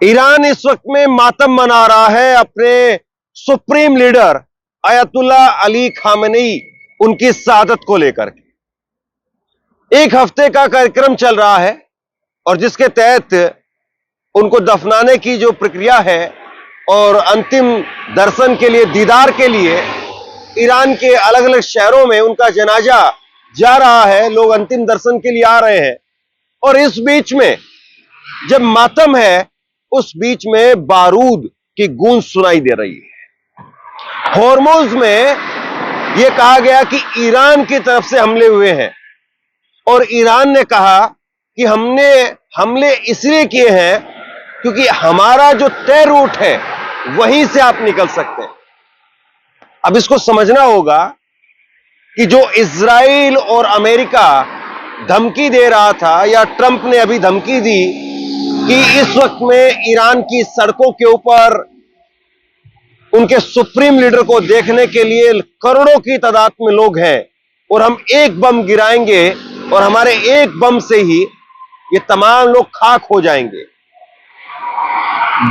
Iran इस वक्त में मातम मना रहा है अपने सुप्रीम लीडर अयतुल्ला अली खामेनी उनकी शहादत को लेकर के। एक हफ्ते का कार्यक्रम चल रहा है और जिसके तहत उनको दफनाने की जो प्रक्रिया है और अंतिम दर्शन के लिए, दीदार के लिए ईरान के अलग अलग शहरों में उनका जनाजा जा रहा है। लोग अंतिम दर्शन के लिए आ रहे हैं और इस बीच में जब मातम है, उस बीच में बारूद की गूंज सुनाई दे रही है। होर्मुज में यह कहा गया कि ईरान की तरफ से हमले हुए हैं और ईरान ने कहा कि हमने हमले इसलिए किए हैं क्योंकि हमारा जो तय रूट है वहीं से आप निकल सकते हैं। अब इसको समझना होगा कि जो इजराइल और अमेरिका धमकी दे रहा था, या ट्रंप ने अभी धमकी दी कि इस वक्त में ईरान की सड़कों के ऊपर उनके सुप्रीम लीडर को देखने के लिए करोड़ों की तादाद में लोग हैं और हम एक बम गिराएंगे और हमारे एक बम से ही ये तमाम लोग खाक हो जाएंगे।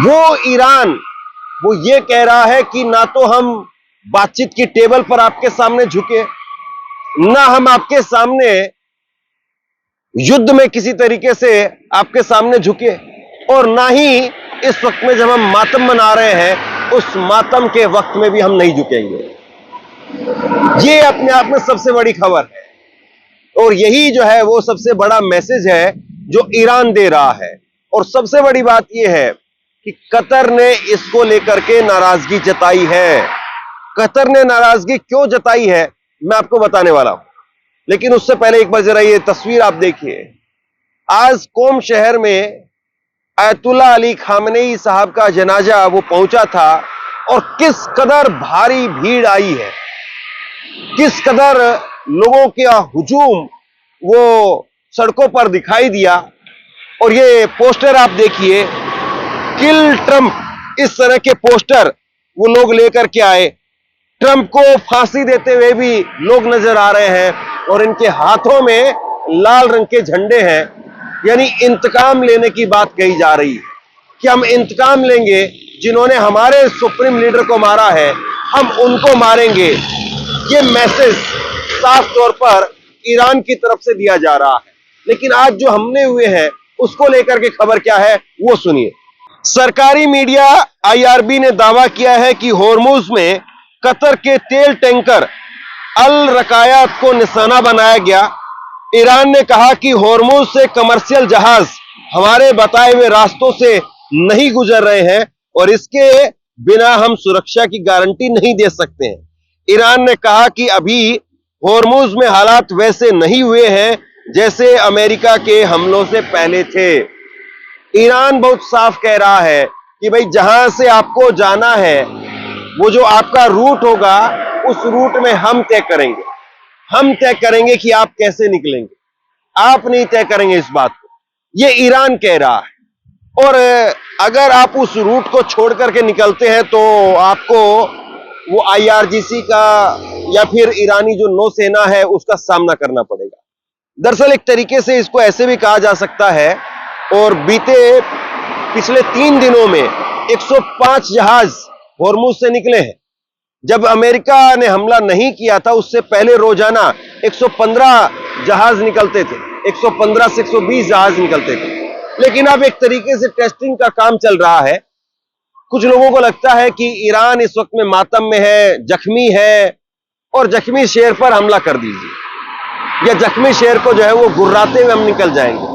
वो ईरान वो ये कह रहा है कि ना तो हम बातचीत की टेबल पर आपके सामने झुके, ना हम आपके सामने युद्ध में किसी तरीके से आपके सामने झुके, और ना ही इस वक्त में जब हम मातम मना रहे हैं उस मातम के वक्त में भी हम नहीं झुकेंगे। ये अपने आप में सबसे बड़ी खबर है और यही जो है वो सबसे बड़ा मैसेज है जो ईरान दे रहा है। और सबसे बड़ी बात यह है कि कतर ने इसको लेकर के नाराजगी जताई है। कतर ने नाराजगी क्यों जताई है मैं आपको बताने वाला हूं, लेकिन उससे पहले एक बार जरा ये तस्वीर आप देखिए। आज कोम शहर में अयतुल्ला अली खामेनी साहब का जनाजा वो पहुंचा था और किस कदर भारी भीड़ आई है, किस कदर लोगों का हुजूम वो सड़कों पर दिखाई दिया। और ये पोस्टर आप देखिए, किल ट्रंप, इस तरह के पोस्टर वो लोग लेकर के आए। ट्रंप को फांसी देते हुए भी लोग नजर आ रहे हैं और इनके हाथों में लाल रंग के झंडे हैं, यानी इंतकाम लेने की बात कही जा रही है कि हम इंतकाम लेंगे, जिन्होंने हमारे सुप्रीम लीडर को मारा है हम उनको मारेंगे। ये मैसेज साफ तौर पर ईरान की तरफ से दिया जा रहा है। लेकिन आज जो हमले हुए हैं उसको लेकर के खबर क्या है वो सुनिए। सरकारी मीडिया आईआरबी ने दावा किया है कि होर्मुज में कतर के तेल टैंकर अल रकायात को निशाना बनाया गया। ईरान ने कहा कि होर्मुज से कमर्शियल जहाज हमारे बताए हुए रास्तों से नहीं गुजर रहे हैं और इसके बिना हम सुरक्षा की गारंटी नहीं दे सकते हैं। ईरान ने कहा कि अभी होर्मुज में हालात वैसे नहीं हुए हैं जैसे अमेरिका के हमलों से पहले थे। ईरान बहुत साफ कह रहा है कि भाई जहां से आपको जाना है वो जो आपका रूट होगा उस रूट में हम तय करेंगे। हम तय करेंगे कि आप कैसे निकलेंगे, आप नहीं तय करेंगे इस बात को। ये ईरान कह रहा है। और अगर आप उस रूट को छोड़ करके निकलते हैं तो आपको वो आईआरजीसी का या फिर ईरानी जो नौसेना है उसका सामना करना पड़ेगा। दरअसल एक तरीके से इसको ऐसे भी कहा जा सकता है, और पिछले 3 दिनों में 105 जहाज होर्मुज से निकले हैं। जब अमेरिका ने हमला नहीं किया था उससे पहले रोजाना 115 जहाज निकलते थे, 115 से 120 जहाज निकलते थे। लेकिन अब एक तरीके से टेस्टिंग का काम चल रहा है। कुछ लोगों को लगता है कि ईरान इस वक्त में मातम में है, जख्मी है, और जख्मी शेर पर हमला कर दीजिए, या जख्मी शेर को जो है वो गुर्राते हुए हम निकल जाएंगे।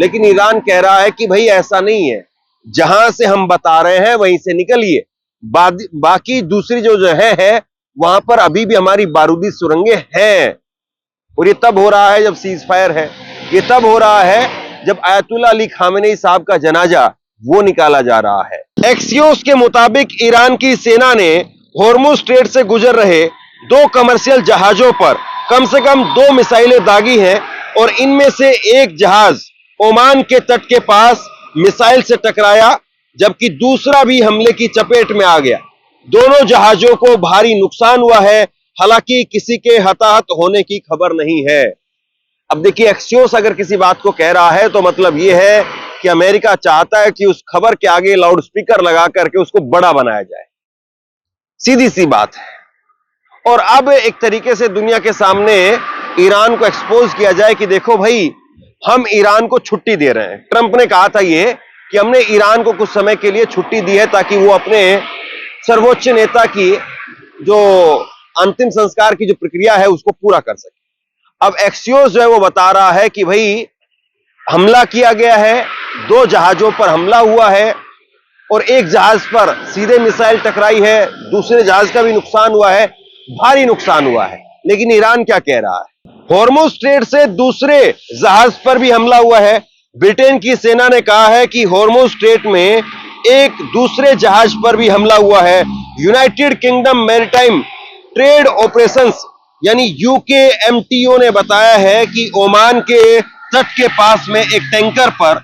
लेकिन ईरान कह रहा है कि भाई ऐसा नहीं है, जहां से हम बता रहे हैं वहीं से निकलिए, बाकी दूसरी जो है वहां पर अभी भी हमारी बारूदी सुरंगें हैं। और ये तब हो रहा है जब सीज फायर है, ये तब हो रहा है जब अयतुल्ला अली खामेनी साहब का जनाजा वो निकाला जा रहा है। एक्सियोस के मुताबिक ईरान की सेना ने होर्मुज स्ट्रेट से गुजर रहे 2 कमर्शियल जहाजों पर कम से कम 2 मिसाइलें दागी हैं और इनमें से एक जहाज ओमान के तट के पास मिसाइल से टकराया, जबकि दूसरा भी हमले की चपेट में आ गया। दोनों जहाजों को भारी नुकसान हुआ है, हालांकि किसी के हताहत होने की खबर नहीं है। अब देखिए, एक्सियोस अगर किसी बात को कह रहा है तो मतलब यह है कि अमेरिका चाहता है कि उस खबर के आगे लाउड स्पीकर लगा करके उसको बड़ा बनाया जाए। सीधी सी बात है। और अब एक तरीके से दुनिया के सामने ईरान को एक्सपोज किया जाए कि देखो भाई, हम ईरान को छुट्टी दे रहे हैं। ट्रंप ने कहा था ये कि हमने ईरान को कुछ समय के लिए छुट्टी दी है ताकि वो अपने सर्वोच्च नेता की जो अंतिम संस्कार की जो प्रक्रिया है उसको पूरा कर सके। अब एक्सियोस जो है वो बता रहा है कि भाई हमला किया गया है, 2 जहाजों पर हमला हुआ है और एक जहाज पर सीधे मिसाइल टकराई है, दूसरे जहाज का भी नुकसान हुआ है, भारी नुकसान हुआ है। लेकिन ईरान क्या कह रहा है? हॉर्मुज स्ट्रेट से दूसरे जहाज पर भी हमला हुआ है। ब्रिटेन की सेना ने कहा है कि हॉर्मुज स्ट्रेट में एक दूसरे जहाज पर भी हमला हुआ है। United kingdom maritime trade operations यानी यूकेएमटीओ ने बताया है कि ओमान के तट के पास में एक टैंकर पर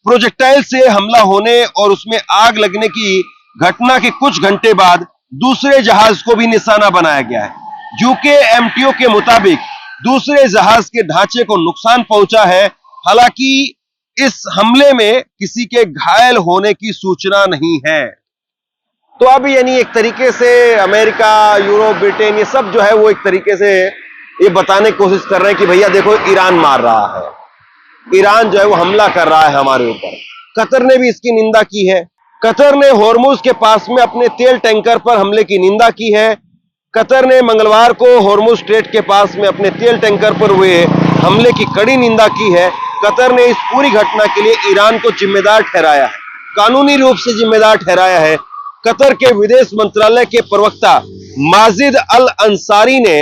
प्रोजेक्टाइल से हमला होने और उसमें आग लगने की घटना के कुछ घंटे बाद दूसरे जहाज को भी निशाना बनाया गया है। यूकेएमटीओ के मुताबिक दूसरे जहाज के ढांचे को नुकसान पहुंचा है। हालांकि इस हमले में किसी के घायल होने की सूचना नहीं है। तो अब यानी एक तरीके से अमेरिका, यूरोप, ब्रिटेन, ये सब जो है वो एक तरीके से ये बताने की कोशिश कर रहे हैं कि भैया देखो, ईरान मार रहा है, ईरान जो है वो हमला कर रहा है हमारे ऊपर। कतर ने भी इसकी निंदा की है। कतर ने हॉर्मुज के पास में अपने तेल टैंकर पर हमले की निंदा की है। कतर ने मंगलवार को हॉर्मुज स्ट्रेट के पास में अपने तेल टैंकर पर हुए हमले की कड़ी निंदा की है। कतर ने इस पूरी घटना के लिए ईरान को जिम्मेदार ठहराया है, कानूनी रूप से जिम्मेदार ठहराया है। कतर के विदेश मंत्रालय के प्रवक्ता माजिद अल अंसारी ने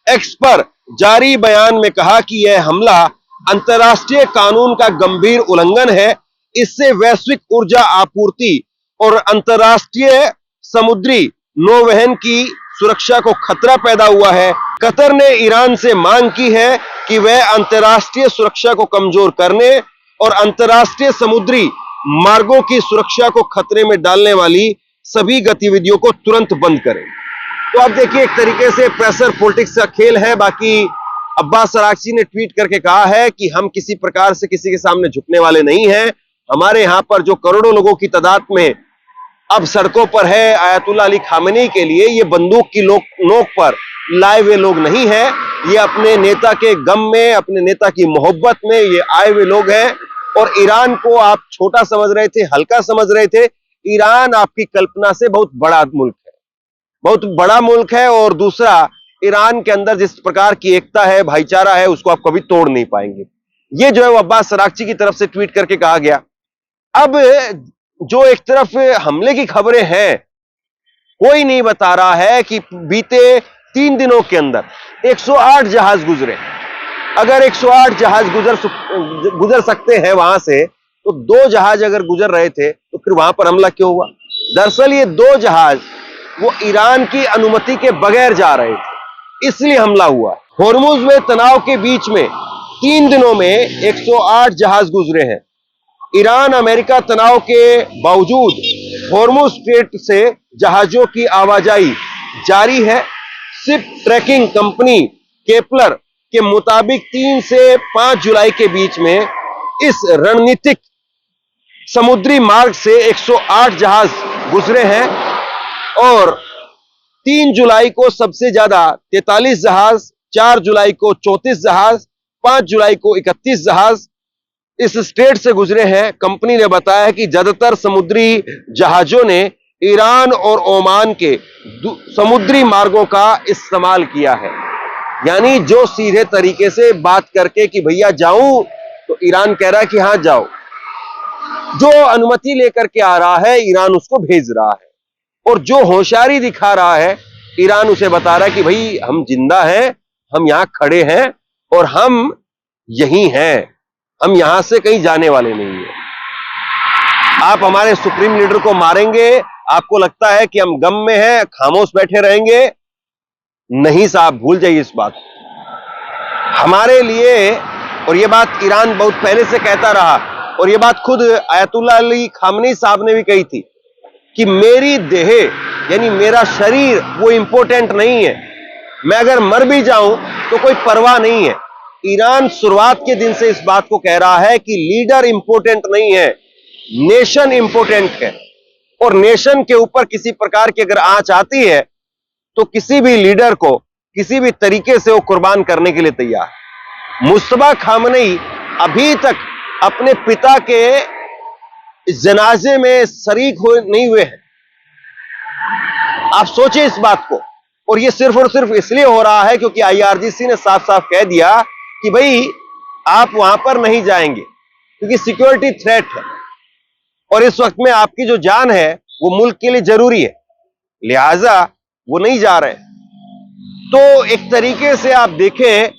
एक्स पर जारी बयान में कहा कि यह हमला अंतर्राष्ट्रीय कानून का गंभीर उल्लंघन है। इससे वैश्विक ऊर्जा आपूर्ति और अंतर्राष्ट्रीय समुद्री नौवहन की सुरक्षा को खतरा पैदा हुआ है। कतर ने ईरान से मांग की है कि वह अंतर्राष्ट्रीय सुरक्षा को कमजोर करने और अंतर्राष्ट्रीय समुद्री मार्गों की सुरक्षा को खतरे में डालने वाली सभी गतिविधियों को तुरंत बंद करे। तो अब देखिए, एक तरीके से प्रेशर पॉलिटिक्स का खेल है। बाकी अब्बास अरागची ने ट्वीट करके कहा है कि हम किसी प्रकार से किसी के सामने झुकने वाले नहीं हैं। हमारे यहां पर जो करोड़ों लोगों की तादाद में अब सड़कों पर है आयतुल्ला अली खामेनी के लिए, ये बंदूक की नोक पर लाए हुए लोग नहीं है। ये अपने नेता के गम में, अपने नेता की मोहब्बत में ये आए हुए लोग हैं। और ईरान को आप छोटा समझ रहे थे, हल्का समझ रहे थे। ईरान आपकी कल्पना से बहुत बड़ा मुल्क है, बहुत बड़ा मुल्क है। और दूसरा, ईरान के अंदर जिस प्रकार की एकता है, भाईचारा है, उसको आप कभी तोड़ नहीं पाएंगे। ये जो है वो अब्बास अरागची की तरफ से ट्वीट करके कहा गया। अब जो एक तरफ हमले की खबरें हैं, कोई नहीं बता रहा है कि बीते 3 दिनों के अंदर 108 जहाज गुजरे। अगर 108 जहाज गुजर सकते हैं वहां से, तो 2 जहाज अगर गुजर रहे थे तो फिर वहां पर हमला क्यों हुआ? दरअसल ये 2 जहाज वो ईरान की अनुमति के बगैर जा रहे थे, इसलिए हमला हुआ। हॉर्मुज में तनाव के बीच में 3 दिनों में 108 जहाज गुजरे हैं। ईरान अमेरिका तनाव के बावजूद हॉर्मुज स्ट्रेट से जहाजों की आवाजाही जारी है। शिप ट्रैकिंग कंपनी केपलर के मुताबिक 3 से 5 जुलाई के बीच में इस रणनीतिक समुद्री मार्ग से 108 जहाज गुजरे हैं और 3 जुलाई को सबसे ज्यादा 43 जहाज, 4 जुलाई को 34 जहाज, 5 जुलाई को 31 जहाज इस स्ट्रेट से गुजरे हैं। कंपनी ने बताया कि ज्यादातर समुद्री जहाजों ने ईरान और ओमान के समुद्री मार्गों का इस्तेमाल किया है। यानी जो सीधे तरीके से बात करके कि भैया जाऊं, तो ईरान कह रहा है कि हां जाओ। जो अनुमति लेकर के आ रहा है, ईरान उसको भेज रहा है। और जो होशियारी दिखा रहा है, ईरान उसे बता रहा है कि भाई हम जिंदा हैं, हम यहां खड़े हैं और हम यहीं हैं, हम यहां से कहीं जाने वाले नहीं हैं। आप हमारे सुप्रीम लीडर को मारेंगे, आपको लगता है कि हम गम में हैं, खामोश बैठे रहेंगे? नहीं साहब, भूल जाइए इस बात हमारे लिए। और यह बात ईरान बहुत पहले से कहता रहा, और यह बात खुद आयतुल्ला अली खामेनी साहब ने भी कही थी कि मेरी देह यानी मेरा शरीर वो इंपॉर्टेंट नहीं है, मैं अगर मर भी जाऊं तो कोई परवाह नहीं है। ईरान शुरुआत के दिन से इस बात को कह रहा है कि लीडर इंपॉर्टेंट नहीं है, नेशन इंपॉर्टेंट है, और नेशन के ऊपर किसी प्रकार की अगर आंच आती है तो किसी भी लीडर को किसी भी तरीके से वो कुर्बान करने के लिए तैयार है। मुस्तफा खामनेई अभी तक अपने पिता के जनाजे में शरीक नहीं हुए हैं। आप सोचिए इस बात को। और ये सिर्फ और सिर्फ इसलिए हो रहा है क्योंकि आईआरजीसी ने साफ साफ कह दिया कि भाई आप वहां पर नहीं जाएंगे क्योंकि सिक्योरिटी थ्रेट है, और इस वक्त में आपकी जो जान है वो मुल्क के लिए जरूरी है, लिहाजा वो नहीं जा रहे। तो एक तरीके से आप देखें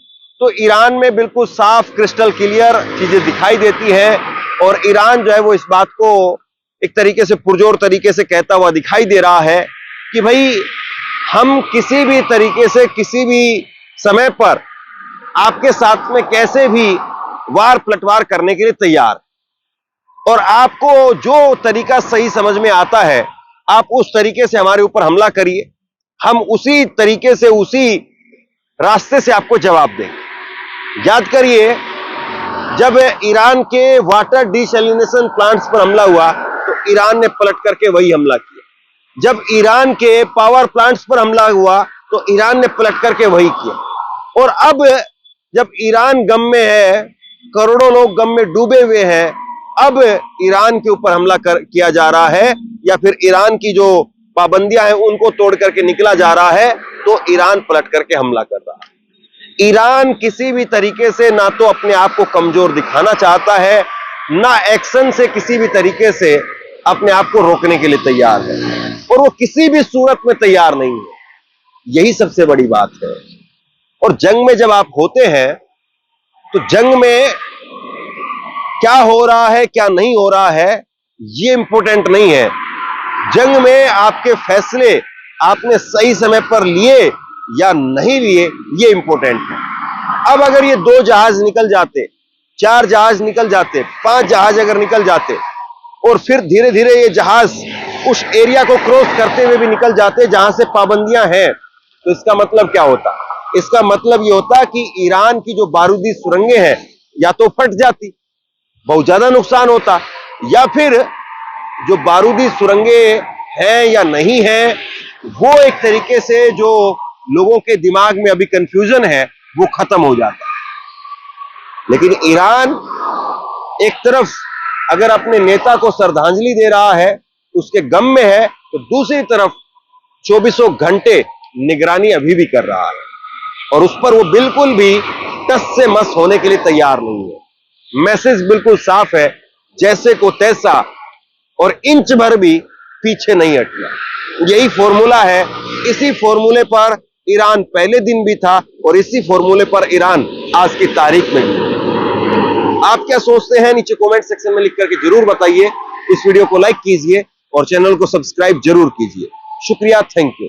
तो ईरान में बिल्कुल साफ क्रिस्टल क्लियर चीजें दिखाई देती है, और ईरान जो है वो इस बात को एक तरीके से पुरजोर तरीके से कहता हुआ दिखाई दे रहा है कि भाई हम किसी भी तरीके से किसी भी समय पर आपके साथ में कैसे भी वार पलटवार करने के लिए तैयार, और आपको जो तरीका सही समझ में आता है आप उस तरीके से हमारे ऊपर हमला करिए, हम उसी तरीके से उसी रास्ते से आपको जवाब देंगे। याद करिए जब ईरान के वाटर डिसैलिनेशन प्लांट्स पर हमला हुआ तो ईरान ने पलट करके वही हमला किया। जब ईरान के पावर प्लांट्स पर हमला हुआ तो ईरान ने पलट करके वही किया। और अब जब ईरान गम में है, करोड़ों लोग गम में डूबे हुए हैं, अब ईरान के ऊपर हमला किया जा रहा है, या फिर ईरान की जो पाबंदियां हैं उनको तोड़ करके निकला जा रहा है, तो ईरान पलट करके हमला कर रहा है। ईरान किसी भी तरीके से ना तो अपने आप को कमजोर दिखाना चाहता है, ना एक्शन से किसी भी तरीके से अपने आप को रोकने के लिए तैयार है, और वो किसी भी सूरत में तैयार नहीं है। यही सबसे बड़ी बात है। और जंग में जब आप होते हैं तो जंग में क्या हो रहा है क्या नहीं हो रहा है ये इंपॉर्टेंट नहीं है। जंग में आपके फैसले आपने सही समय पर लिए या नहीं लिए ये इंपॉर्टेंट है। अब अगर ये 2 जहाज निकल जाते, 4 जहाज निकल जाते, 5 जहाज अगर निकल जाते, और फिर धीरे धीरे ये जहाज उस एरिया को क्रॉस करते हुए भी निकल जाते जहां से पाबंदियां हैं, तो इसका मतलब क्या होता? इसका मतलब ये होता कि ईरान की जो बारूदी सुरंगें हैं या तो फट जाती, बहुत ज्यादा नुकसान होता, या फिर जो बारूदी सुरंगें हैं या नहीं है वो एक तरीके से जो लोगों के दिमाग में अभी कंफ्यूजन है वो खत्म हो जाता। लेकिन ईरान एक तरफ अगर अपने नेता को श्रद्धांजलि दे रहा है, उसके गम में है, तो दूसरी तरफ 24 घंटे निगरानी अभी भी कर रहा है, और उस पर वो बिल्कुल भी टस से मस होने के लिए तैयार नहीं है। मैसेज बिल्कुल साफ है, जैसे को तैसा, और इंच भर भी पीछे नहीं हटना। यही फॉर्मूला है। इसी फॉर्मूले पर ईरान पहले दिन भी था और इसी फॉर्मूले पर ईरान आज की तारीख में भी। आप क्या सोचते हैं नीचे कमेंट सेक्शन में लिख करके जरूर बताइए। इस वीडियो को लाइक कीजिए और चैनल को सब्सक्राइब जरूर कीजिए। शुक्रिया, थैंक यू।